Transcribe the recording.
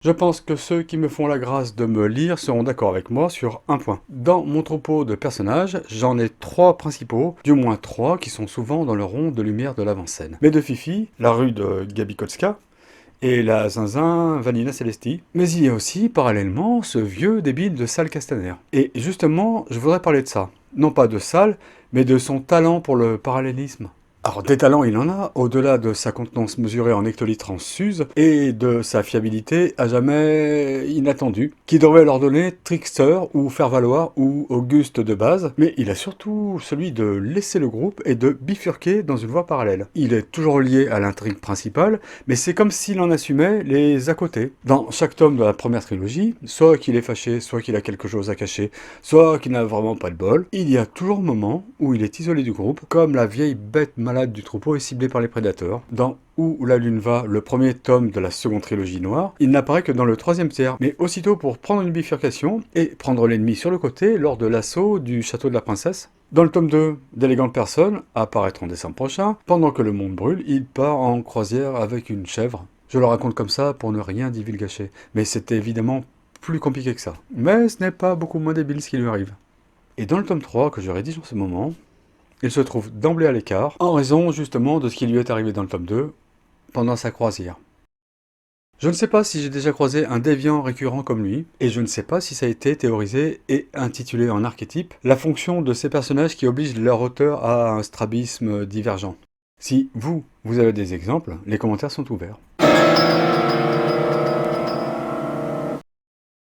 Je pense que ceux qui me font la grâce de me lire seront d'accord avec moi sur un point. Dans mon troupeau de personnages, j'en ai 3 principaux, du moins 3 qui sont souvent dans le rond de lumière de l'avant-scène. Mes 2 fifis, la rue de Gabi Kotska, et la zinzin Vanina Celesti. Mais il y a aussi, parallèlement, ce vieux débile de Sal Castaner. Et justement, je voudrais parler de ça. Non pas de Sal, mais de son talent pour le parallélisme. Alors des talents il en a, au-delà de sa contenance mesurée en hectolitres en Suze, et de sa fiabilité à jamais inattendue, qui devrait leur donner Trickster ou Faire Valoir ou Auguste de base, mais il a surtout celui de laisser le groupe et de bifurquer dans une voie parallèle. Il est toujours lié à l'intrigue principale, mais c'est comme s'il en assumait les à côté. Dans chaque tome de la première trilogie, soit qu'il est fâché, soit qu'il a quelque chose à cacher, soit qu'il n'a vraiment pas de bol, il y a toujours un moment où il est isolé du groupe, comme la vieille bête malade du troupeau est ciblée par les prédateurs. Dans Où la lune va, le premier tome de la seconde trilogie noire, il n'apparaît que dans le 3e tiers, mais aussitôt pour prendre une bifurcation et prendre l'ennemi sur le côté lors de l'assaut du château de la princesse. Dans le tome 2, d'Élégantes personnes, à apparaître en décembre prochain, pendant que le monde brûle, il part en croisière avec une chèvre. Je le raconte comme ça pour ne rien divulgacher, mais c'est évidemment plus compliqué que ça. Mais ce n'est pas beaucoup moins débile ce qui lui arrive. Et dans le tome 3, que je rédige en ce moment, il se trouve d'emblée à l'écart, en raison justement de ce qui lui est arrivé dans le tome 2, pendant sa croisière. Je ne sais pas si j'ai déjà croisé un déviant récurrent comme lui, et je ne sais pas si ça a été théorisé et intitulé en archétype, la fonction de ces personnages qui obligent leur auteur à un strabisme divergent. Si vous avez des exemples, les commentaires sont ouverts.